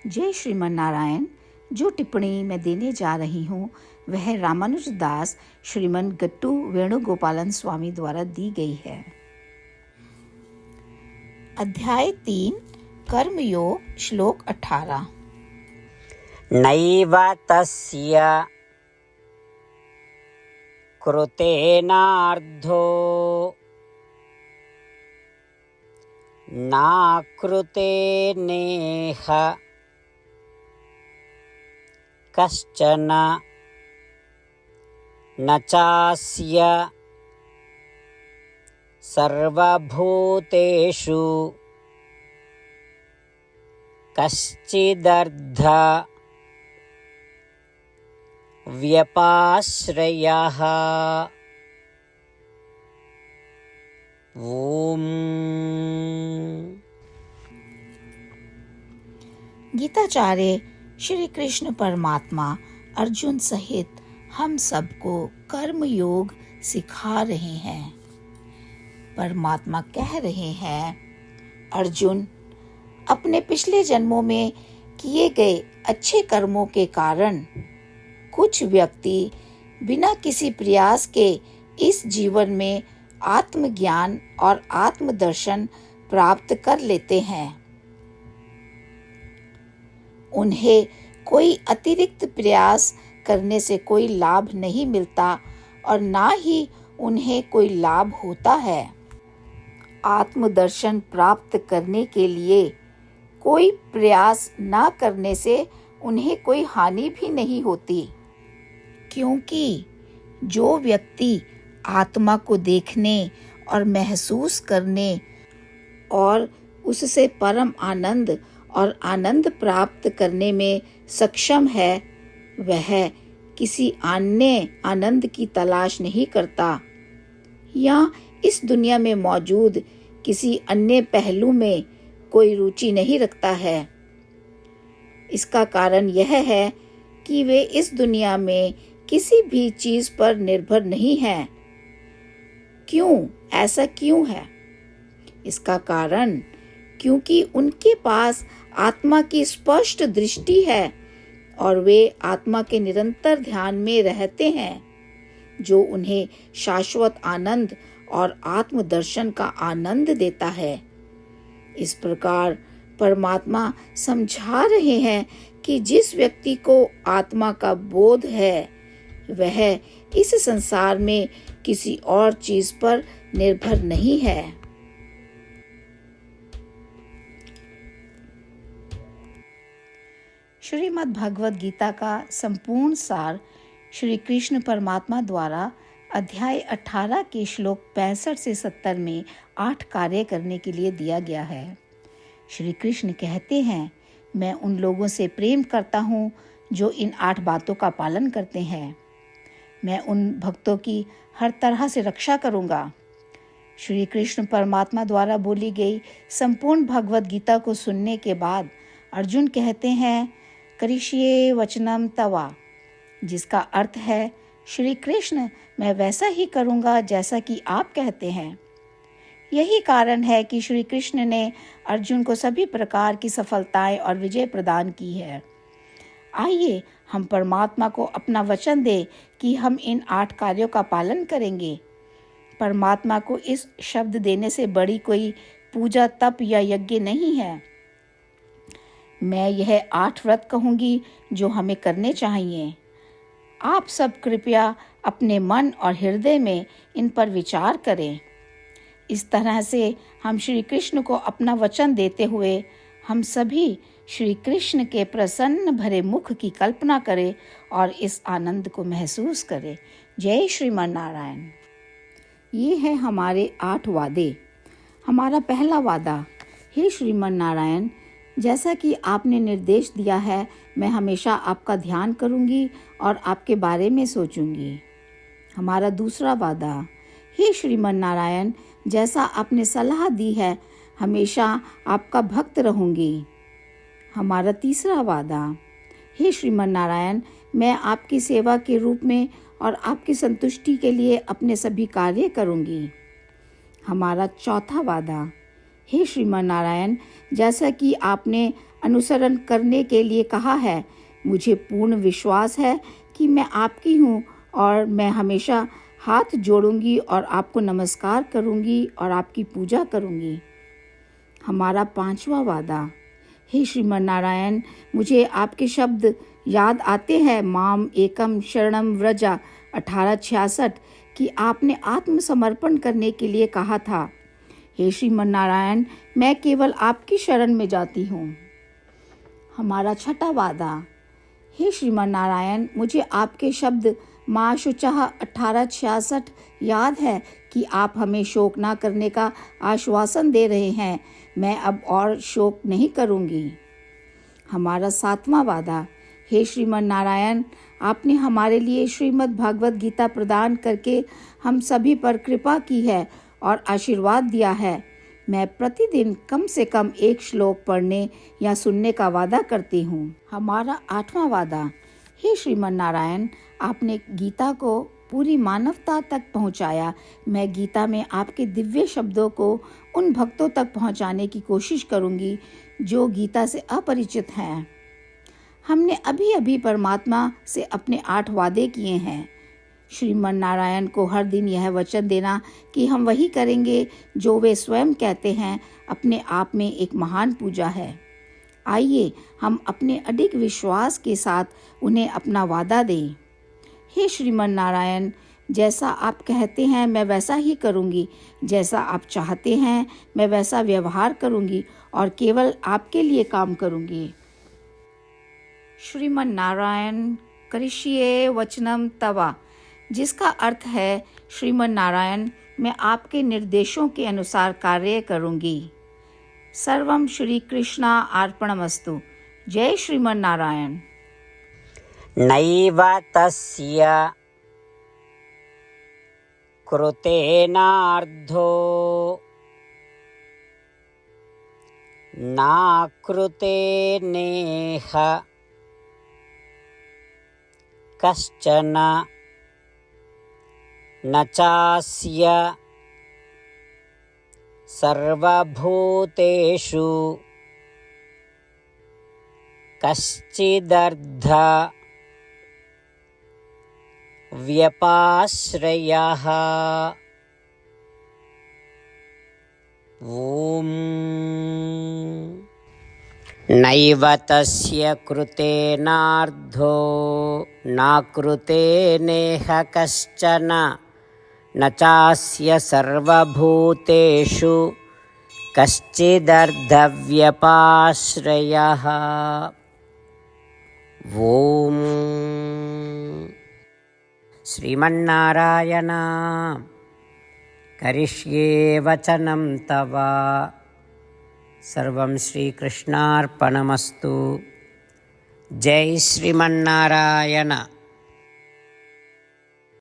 जय श्रीमन नारायण। जो टिप्पणी मैं देने जा रही हूँ वह रामानुज दास श्रीमन गट्टू वेणुगोपालन स्वामी द्वारा दी गई है। अध्याय 3 कर्मयोग श्लोक 18। नैव तस्य कृतेनार्धो नाकृतेनेह कश्चन न चास्य सर्वभूतेषु कश्चिदर्ध व्यपाश्रयः। ओम। गीताचार्य श्री कृष्ण परमात्मा अर्जुन सहित हम सबको कर्म योग सिखा रहे हैं। परमात्मा कह रहे हैं, अर्जुन, अपने पिछले जन्मों में किए गए अच्छे कर्मों के कारण कुछ व्यक्ति बिना किसी प्रयास के इस जीवन में आत्मज्ञान और आत्मदर्शन प्राप्त कर लेते हैं। उन्हें कोई अतिरिक्त प्रयास करने से कोई लाभ नहीं मिलता और ना ही उन्हें कोई लाभ होता है। आत्मदर्शन प्राप्त करने के लिए कोई प्रयास ना करने से उन्हें कोई हानि भी नहीं होती, क्योंकि जो व्यक्ति आत्मा को देखने और महसूस करने और उससे परम आनंद और आनंद प्राप्त करने में सक्षम है, वह किसी अन्य आनंद की तलाश नहीं करता या इस दुनिया में मौजूद किसी अन्य पहलू में कोई रुचि नहीं रखता है। इसका कारण यह है कि वे इस दुनिया में किसी भी चीज पर निर्भर नहीं हैं। क्यों? ऐसा क्यों है? इसका कारण क्योंकि उनके पास आत्मा की स्पष्ट दृष्टि है और वे आत्मा के निरंतर ध्यान में रहते हैं, जो उन्हें शाश्वत आनंद और आत्मदर्शन का आनंद देता है। इस प्रकार परमात्मा समझा रहे हैं कि जिस व्यक्ति को आत्मा का बोध है, वह इस संसार में किसी और चीज पर निर्भर नहीं है। श्रीमद् भगवद गीता का संपूर्ण सार श्री कृष्ण परमात्मा द्वारा अध्याय 18 के श्लोक 65 से 70 में 8 कार्य करने के लिए दिया गया है। श्री कृष्ण कहते हैं, मैं उन लोगों से प्रेम करता हूँ जो इन 8 बातों का पालन करते हैं। मैं उन भक्तों की हर तरह से रक्षा करूँगा। श्री कृष्ण परमात्मा द्वारा बोली गई संपूर्ण भगवद गीता को सुनने के बाद अर्जुन कहते हैं, करिष्ये वचनम तवा, जिसका अर्थ है, श्री कृष्ण, मैं वैसा ही करूँगा जैसा कि आप कहते हैं। यही कारण है कि श्री कृष्ण ने अर्जुन को सभी प्रकार की सफलताएं और विजय प्रदान की है। आइए हम परमात्मा को अपना वचन दें कि हम इन 8 कार्यों का पालन करेंगे। परमात्मा को इस शब्द देने से बड़ी कोई पूजा, तप या यज्ञ नहीं है। मैं यह 8 व्रत कहूँगी जो हमें करने चाहिए। आप सब कृपया अपने मन और हृदय में इन पर विचार करें। इस तरह से हम श्री कृष्ण को अपना वचन देते हुए हम सभी श्री कृष्ण के प्रसन्न भरे मुख की कल्पना करें और इस आनंद को महसूस करें। जय श्रीमन नारायण। ये है हमारे 8 वादे। हमारा पहला वादा, हे श्रीमन नारायण, जैसा कि आपने निर्देश दिया है, मैं हमेशा आपका ध्यान करूंगी और आपके बारे में सोचूंगी। हमारा दूसरा वादा, हे श्रीमन नारायण, जैसा आपने सलाह दी है, हमेशा आपका भक्त रहूंगी। हमारा तीसरा वादा, हे श्रीमन नारायण, मैं आपकी सेवा के रूप में और आपकी संतुष्टि के लिए अपने सभी कार्य करूंगी। हमारा चौथा वादा, हे श्रीमान नारायण, जैसा कि आपने अनुसरण करने के लिए कहा है। मुझे पूर्ण विश्वास है कि मैं आपकी हूँ और मैं हमेशा हाथ जोड़ूंगी और आपको नमस्कार करूंगी और आपकी पूजा करूंगी। हमारा 5वां वादा। हे श्रीमन नारायण, मुझे आपके शब्द याद आते हैं, माम एकम शरणम व्रजा 1866, कि आपने आत्मसमर्पण करने के लिए कहा था। हे श्रीमन नारायण, मैं केवल आपकी शरण में जाती हूँ। हमारा 6वां वादा। हे श्रीमन नारायण, मुझे आपके शब्द माँ शुचाह 1866 याद है कि आप हमें शोक ना करने का आश्वासन दे रहे हैं। मैं अब और शोक नहीं करूँगी। हमारा 7वां वादा। हे श्रीमन नारायण, आपने हमारे लिए श्रीमद् भागवत गीता प्रदान करके हम सभी पर कृपा की है और आशीर्वाद दिया है। मैं प्रतिदिन कम से कम 1 श्लोक पढ़ने या सुनने का वादा करती हूँ। हमारा 8वां वादा। हे श्रीमन नारायण, आपने गीता को पूरी मानवता तक पहुँचाया। मैं गीता में आपके दिव्य शब्दों को उन भक्तों तक पहुँचाने की कोशिश करूँगी जो गीता से अपरिचित हैं। हमने अभी अभी परमात्मा से अपने 8 वादे किए हैं। श्रीमन नारायण को हर दिन यह वचन देना कि हम वही करेंगे जो वे स्वयं कहते हैं, अपने आप में एक महान पूजा है। आइए हम अपने अडिग विश्वास के साथ उन्हें अपना वादा दें। हे श्रीमन नारायण, जैसा आप कहते हैं मैं वैसा ही करूँगी। जैसा आप चाहते हैं मैं वैसा व्यवहार करूँगी और केवल आपके लिए काम करूँगी। श्रीमन नारायण करिष्ये वचनम तवा, जिसका अर्थ है, श्रीमन नारायण, मैं आपके निर्देशों के अनुसार कार्य करूँगी। सर्वम श्री कृष्णा अर्पणमस्तु। जय श्रीमन नारायण। नैव तस्य कृतेनार्धो नाकृते नेह कश्चन न चास्य सर्वभूतेषु कश्चिदर्ध व्यपाश्रयः। ॐ नैव तस्य कृतेनार्धो नाकृते नेह कश्चन न चास्य सर्वभूतेषु कश्चिदर्धव्यपाश्रयः। ॐ श्रीमन्नारायण करिष्ये वचनं तव। सर्वं श्रीकृष्णार्पणमस्तु। जय श्रीमन्नारायण।